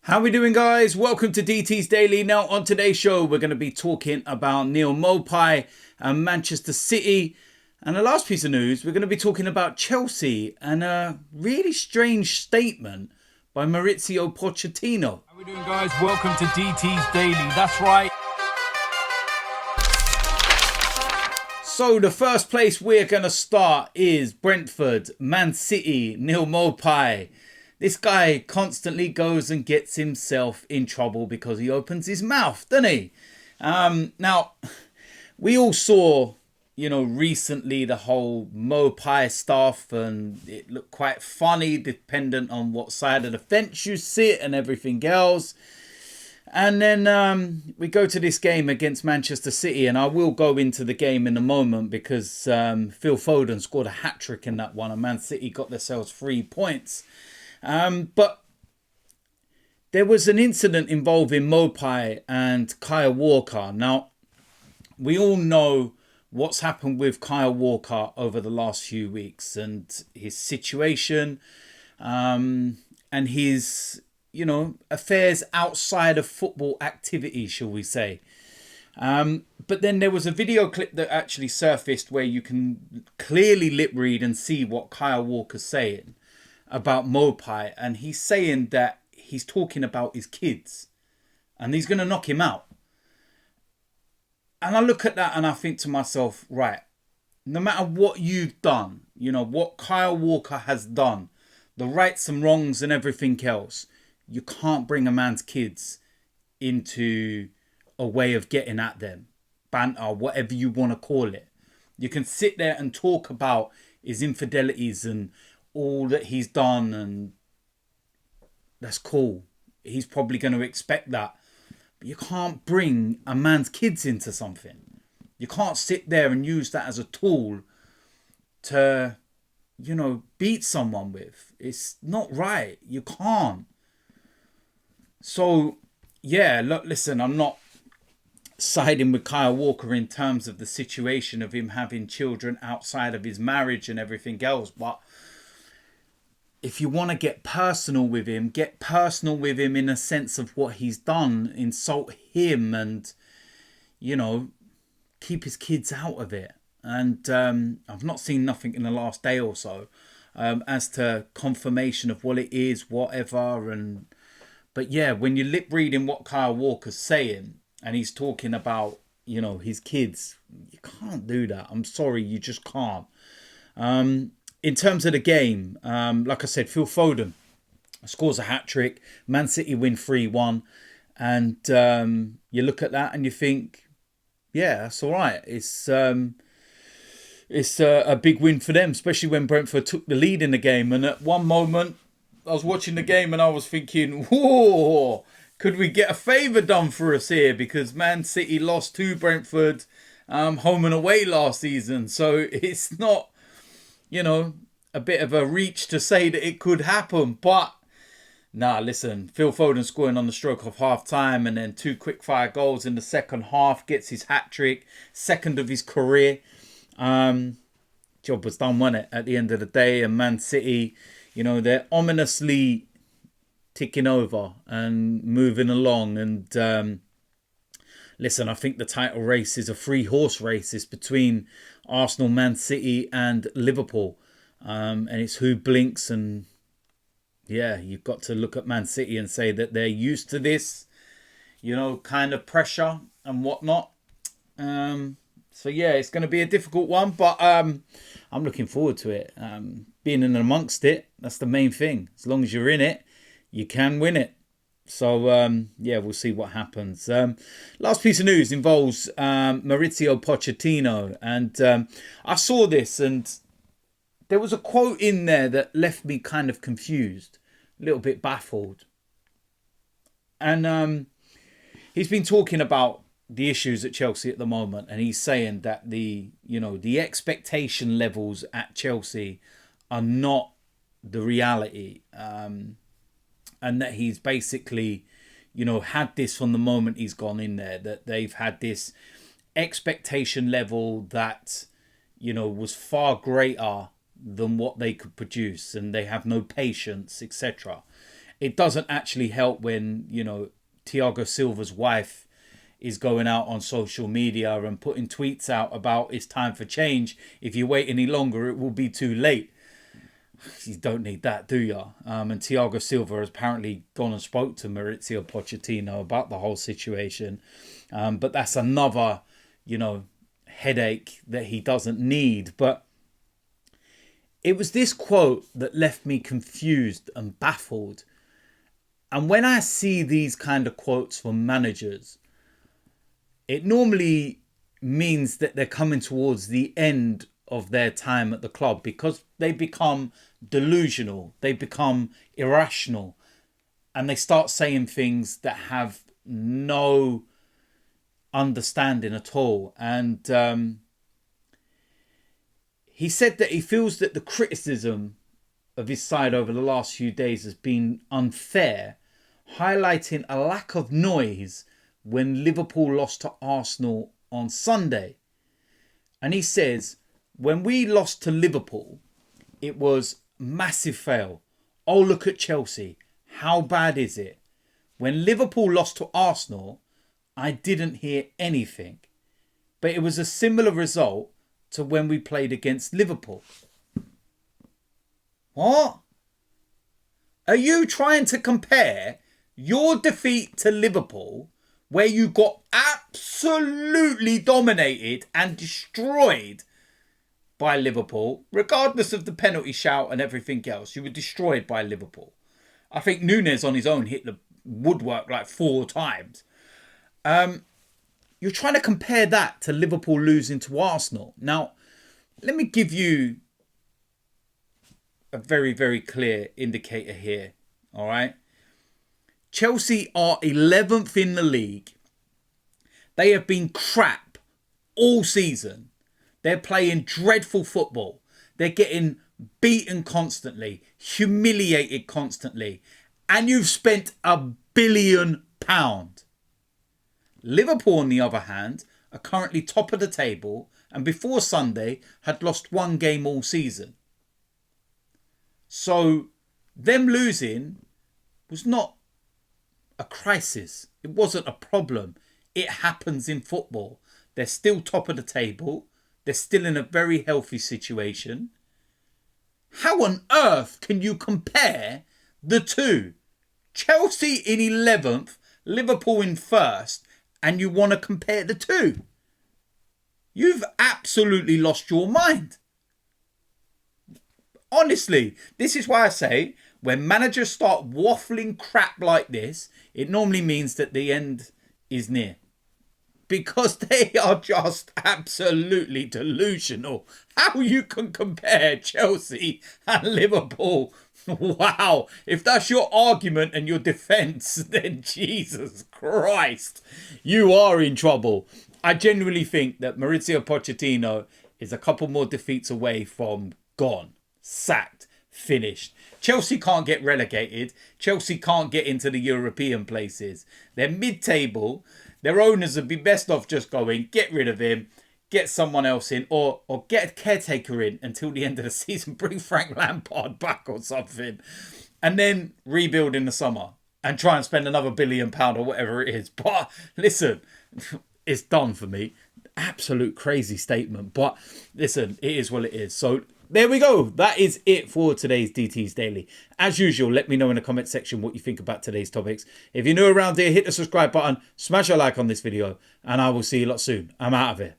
How we doing, guys? Welcome to DT's Daily. Now on today's show we're going to be talking about Maupay and Manchester City, and the last piece of news we're going to be talking about Chelsea and a really strange statement by Maurizio Pochettino. How we doing, guys? Welcome to DT's Daily. That's right. So the first place we're going to start is Brentford, Man City, Maupay. This guy constantly goes and gets himself in trouble because he opens his mouth, doesn't he? Now, we all saw, recently the whole Maupay stuff, and it looked quite funny dependent on what side of the fence you sit and everything else. And then we go to this game against Manchester City, and I will go into the game in a moment because Phil Foden scored a hat-trick in that one, and Man City got themselves 3 points. But there was an incident involving Maupay and Kyle Walker. Now, we all know what's happened with Kyle Walker over the last few weeks and his situation and his, affairs outside of football activity, shall we say. But then there was a video clip that actually surfaced where you can clearly lip read and see what Kyle Walker's saying about Maupay, and he's saying that he's talking about his kids and he's going to knock him out. And I look at that and I think to myself, right, no matter what you've done, what Kyle Walker has done, the rights and wrongs and everything else, you can't bring a man's kids into a way of getting at them, banter, whatever you want to call it. You can sit there and talk about his infidelities and all that he's done, and that's cool. He's probably going to expect that. But you can't bring a man's kids into something. You can't sit there and use that as a tool to, beat someone with. It's not right. You can't. So, yeah, look, listen, I'm not siding with Kyle Walker in terms of the situation of him having children outside of his marriage and everything else, but if you want to get personal with him in a sense of what he's done, insult him and, keep his kids out of it. And I've not seen nothing in the last day or so as to confirmation of what it is, whatever. But yeah, when you're lip reading what Kyle Walker's saying and he's talking about, his kids, you can't do that. I'm sorry, you just can't. In terms of the game, like I said, Phil Foden scores a hat-trick. Man City win 3-1. And you look at that and you think, yeah, that's all right. It's a big win for them, especially when Brentford took the lead in the game. And at one moment, I was watching the game and I was thinking, whoa, could we get a favour done for us here? Because Man City lost to Brentford home and away last season. So it's not, a bit of a reach to say that it could happen. But, listen, Phil Foden scoring on the stroke of half-time and then 2 quick-fire goals in the second half, gets his hat-trick, second of his career. Job was done, wasn't it, at the end of the day? And Man City, they're ominously ticking over and moving along. And, listen, I think the title race is a 3-horse race. It's between Arsenal, Man City and Liverpool. And it's who blinks. And yeah, you've got to look at Man City and say that they're used to this, kind of pressure and whatnot. So yeah, it's going to be a difficult one, but I'm looking forward to it. Being in amongst it, that's the main thing. As long as you're in it, you can win it. So, yeah, we'll see what happens. Last piece of news involves Maurizio Pochettino. And I saw this and there was a quote in there that left me kind of confused, a little bit baffled. And he's been talking about the issues at Chelsea at the moment. And he's saying that the expectation levels at Chelsea are not the reality. And that he's basically, had this from the moment he's gone in there, that they've had this expectation level that, was far greater than what they could produce, and they have no patience, etc. it doesn't actually help when, you know, Thiago Silva's wife is going out on social media and putting tweets out about it's time for change. If you wait any longer, it will be too late. You don't need that, do you? And Thiago Silva has apparently gone and spoke to Maurizio Pochettino about the whole situation. But that's another, you know, headache that he doesn't need. But it was this quote that left me confused and baffled. And when I see these kind of quotes from managers, it normally means that they're coming towards the end of their time at the club, because they become delusional, they become irrational, and they start saying things that have no understanding at all. And he said that he feels that the criticism of his side over the last few days has been unfair, highlighting a lack of noise when Liverpool lost to Arsenal on Sunday. And he says, when we lost to Liverpool, it was massive fail. Oh, look at Chelsea. How bad is it? When Liverpool lost to Arsenal, I didn't hear anything. But it was a similar result to when we played against Liverpool. What? Are you trying to compare your defeat to Liverpool, where you got absolutely dominated and destroyed by Liverpool, regardless of the penalty shout and everything else? You were destroyed by Liverpool. I think Nunes on his own hit the woodwork like 4 times. You're trying to compare that to Liverpool losing to Arsenal. Now, let me give you a very, very clear indicator here. All right. Chelsea are 11th in the league. They have been crap all season. They're playing dreadful football. They're getting beaten constantly, humiliated constantly. And you've spent £1 billion. Liverpool, on the other hand, are currently top of the table, and before Sunday had lost 1 game all season. So them losing was not a crisis. It wasn't a problem. It happens in football. They're still top of the table. They're still in a very healthy situation. How on earth can you compare the two? Chelsea in 11th, Liverpool in 1st, and you want to compare the two? You've absolutely lost your mind. Honestly, this is why I say, when managers start waffling crap like this, it normally means that the end is near. Because they are just absolutely delusional. How you can compare Chelsea and Liverpool? Wow. If that's your argument and your defence, then Jesus Christ, you are in trouble. I genuinely think that Maurizio Pochettino is a couple more defeats away from gone, sacked, finished. Chelsea can't get relegated. Chelsea can't get into the European places. They're mid-table. Their owners would be best off just going, get rid of him, get someone else in, or get a caretaker in until the end of the season. Bring Frank Lampard back or something. And then rebuild in the summer and try and spend another £1 billion or whatever it is. But listen, it's done for me. Absolute crazy statement. But listen, it is what it is. So there we go. That is it for today's DT's Daily. As usual, let me know in the comment section what you think about today's topics. If you're new around here, hit the subscribe button, smash a like on this video, and I will see you lot soon. I'm out of here.